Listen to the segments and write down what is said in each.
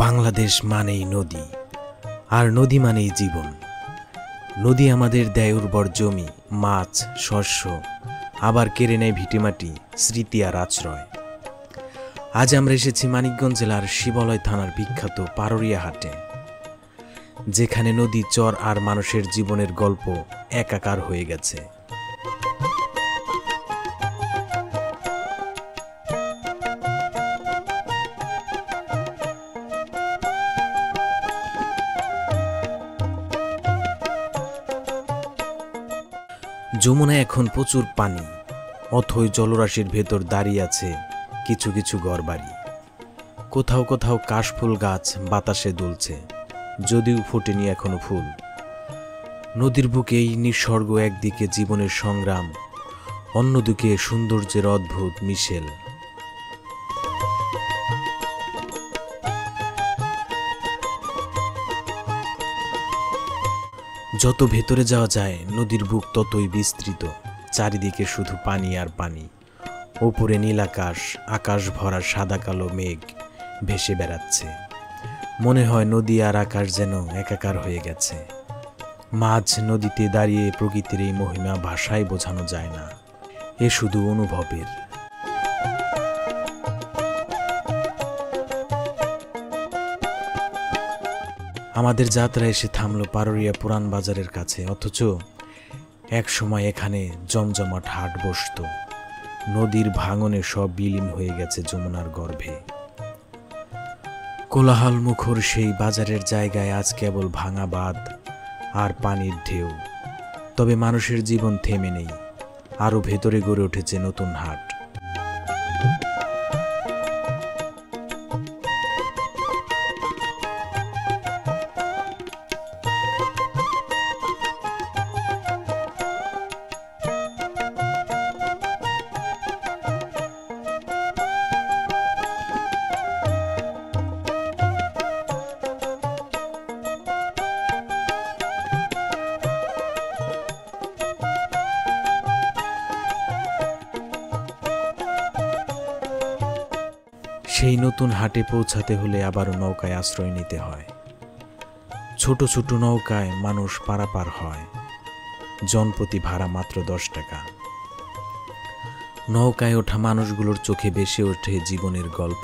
বাংলাদেশ মানেই নদী, আর নদী মানেই জীবন। নদী আমাদের দেয় উর্বর জমি, মাছ, শস্য, আবার কেড়ে নেয় ভিটেমাটি, স্মৃতি আর আশ্রয়। আজ আমরা এসেছি মানিকগঞ্জ জেলার শিবালয় থানার বিখ্যাত পারুরিয়া হাটে, যেখানে নদী, চর আর মানুষের জীবনের গল্প একাকার হয়ে গেছে। যমুনায় এখন প্রচুর পানি, অথই জলরাশির ভেতর দাঁড়িয়ে আছে কিছু কিছু ঘরবাড়ি। কোথাও কোথাও কাশফুল গাছ বাতাসে দুলছে, যদিও ফোটেনি এখনো ফুল। নদীর বুকে এই নিঃসর্গ একদিকে জীবনের সংগ্রাম, অন্যদিকে সৌন্দর্যের অদ্ভুত মিশেল। যত ভেতরে যাওয়া যায় নদীর বুক ততই বিস্তৃত, চারিদিকে শুধু পানি আর পানি। ওপরে নীল আকাশ, আকাশ ভরা সাদা কালো মেঘ ভেসে বেড়াচ্ছে। মনে হয় নদী আর আকাশ যেন একাকার হয়ে গেছে। মাঝ নদীতে দাঁড়িয়ে প্রকৃতির এই মহিমা ভাষায় বোঝানো যায় না, এ শুধু অনুভবের। আমাদের যাত্রা এসে থামলো পারুরিয়া পুরান বাজারের কাছে, অথচ এক সময় এখানে জমজমাট হাট বসত। নদীর ভাঙনে সব বিলীন হয়ে গেছে যমুনার গর্ভে। কোলাহল মুখর সেই বাজারের জায়গায় আজ কেবল ভাঙা বাঁধ আর পানির ঢেউ। তবে মানুষের জীবন থেমে নেই, আরো ভেতরে গড়ে উঠেছে নতুন হাট। সেই নতুন হাটে পৌঁছাতে হলে আবারও নৌকায় আশ্রয় নিতে হয়। ছোট ছোট নৌকায় মানুষ পারাপার হয়, জনপ্রতি ভাড়া মাত্র 10 টাকা। নৌকায় ওঠা মানুষগুলোর চোখে ভেসে ওঠে জীবনের গল্প।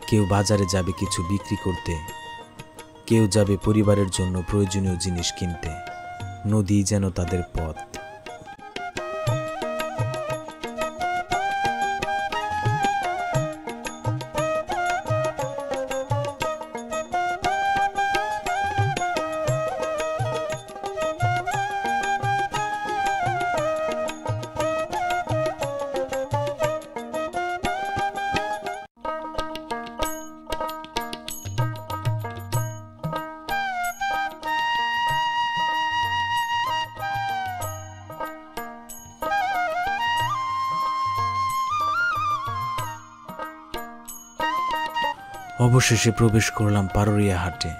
কেউ বাজারে যাবে কিছু বিক্রি করতে, কেউ যাবে পরিবারের জন্য প্রয়োজনীয় জিনিস কিনতে। নদী যেন তাদের পথ। অবশেষে প্রবেশ করলাম পারুরিয়া হাটে।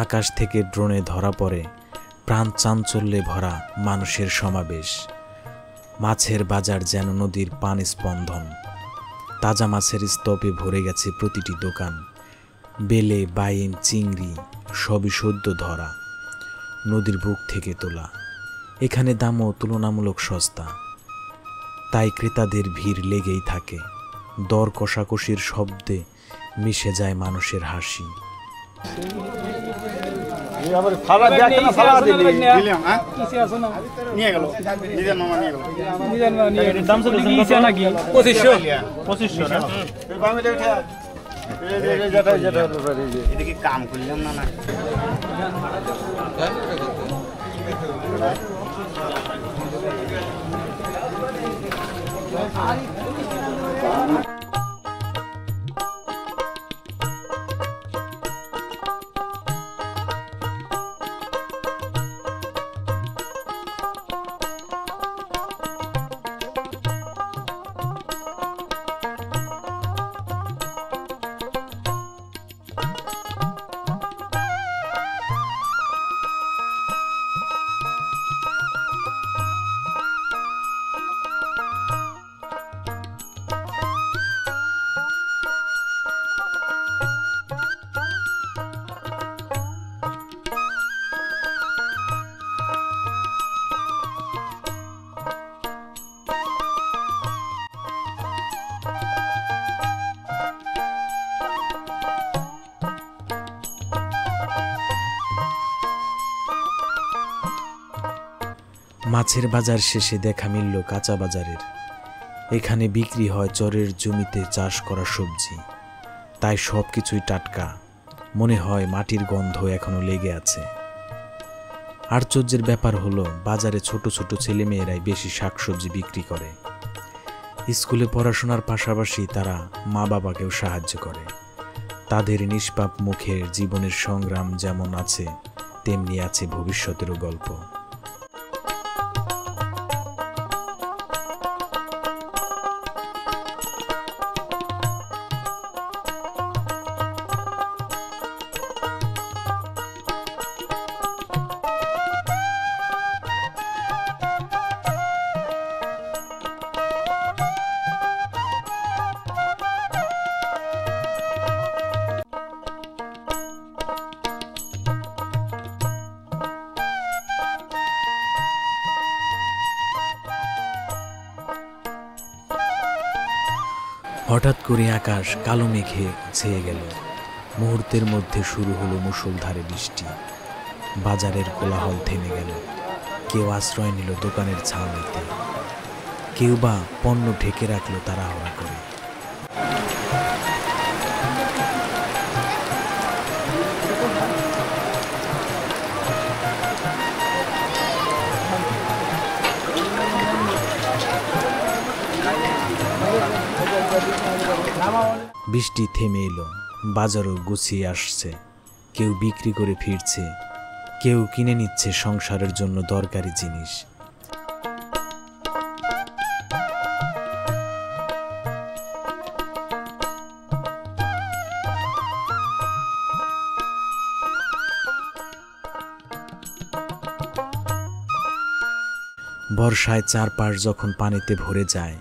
আকাশ থেকে ড্রোনে ধরা পড়ে প্রাণ চাঞ্চল্যে ভরা মানুষের সমাবেশ। মাছের বাজার যেন নদীর পান স্পন্দন। তাজা মাছের স্তূপে ভরে গেছে প্রতিটি দোকান। বেলে, বাইন, চিংড়ি সবই সদ্য ধরা, নদীর বুক থেকে তোলা। এখানে দামও তুলনামূলক সস্তা, তাই ক্রেতাদের ভিড় লেগেই থাকে। দর কষাকষির শব্দে মিশে যায় মানুষের হাসি। কাম করলাম না। মাছের বাজার শেষে দেখা মিলল কাঁচা বাজারের। এখানে বিক্রি হয় চরের জমিতে চাষ করা সবজি, তাই সব কিছুই টাটকা, মনে হয় মাটির গন্ধ এখনো লেগে আছে। আশ্চর্যের ব্যাপার হলো বাজারে ছোট ছোট ছেলেমেয়েরাই বেশি শাকসবজি বিক্রি করে। স্কুলে পড়াশোনার পাশাপাশি তারা মা বাবাকেও সাহায্য করে। তাদের নিষ্পাপ মুখের জীবনের সংগ্রাম যেমন আছে, তেমনি আছে ভবিষ্যতেরও গল্প। হঠাৎ করে আকাশ কালো মেঘে ছেয়ে গেল। মুহূর্তের মধ্যে শুরু হলো মুষলধারে বৃষ্টি। বাজারের কোলাহল থেমে গেল। কেউ আশ্রয় নিল দোকানের ছাউনিতে, কেউ বা পণ্য ঢেকে রাখলো তাড়াহুড়া করে। বৃষ্টি থেমে এলো, বাজারও গুছিয়ে আসছে। কেউ বিক্রি করে ফিরছে, কেউ কিনে নিচ্ছে সংসারের জন্য দরকারি জিনিস। বর্ষায় চারপাশ যখন পানিতে ভরে যায়,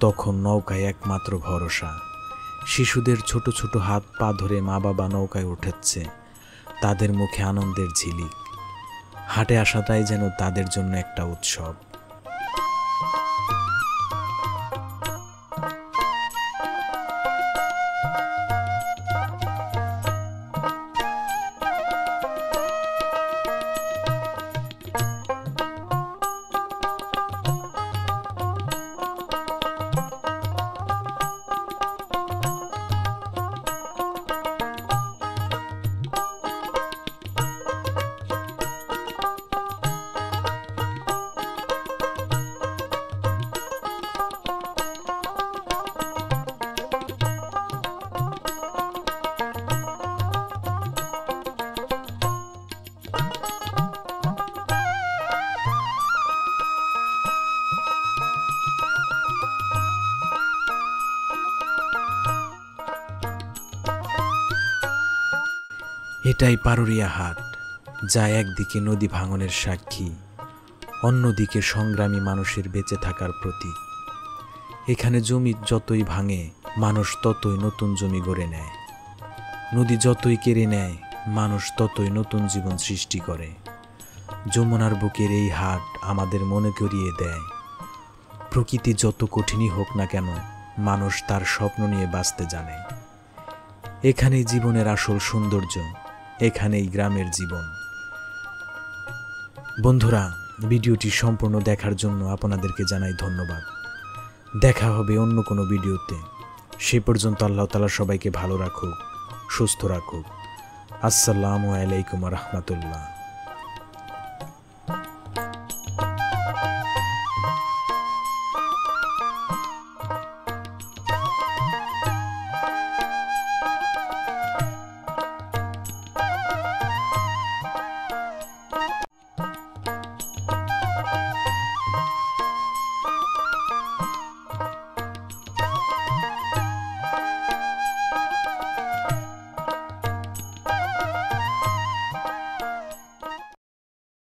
তখন নৌকায় একমাত্র ভরসা। শিশুদের ছোট ছোট হাত পা ধরে মা বাবা নৌকায় উঠাচ্ছে, তাদের মুখে আনন্দের ঝিলিক। হাটে আসাটাই যেন তাদের জন্য একটা উৎসব। এটাই পারুরিয়া হাট, যা একদিকে নদী ভাঙনের সাক্ষী, অন্যদিকে সংগ্রামী মানুষের বেঁচে থাকার প্রতীক। এখানে জমি যতই ভাঙে, মানুষ ততই নতুন জমি গড়ে নেয়। নদী যতই কেড়ে নেয়, মানুষ ততই নতুন জীবন সৃষ্টি করে। যমুনার বুকের এই হাট আমাদের মনে করিয়ে দেয়, প্রকৃতি যত কঠিনই হোক না কেন, মানুষ তার স্বপ্ন নিয়ে বাঁচতে জানে। এখানেই জীবনের আসল সৌন্দর্য, এখানেই গ্রামের জীবন। বন্ধুরা, ভিডিওটি সম্পূর্ণ দেখার জন্য আপনাদেরকে জানাই ধন্যবাদ। দেখা হবে অন্য কোনো ভিডিওতে। সে পর্যন্ত আল্লাহ তাআলা সবাইকে ভালো রাখুক, সুস্থ রাখুক। আসসালামু আলাইকুম ওয়া রাহমাতুল্লাহ।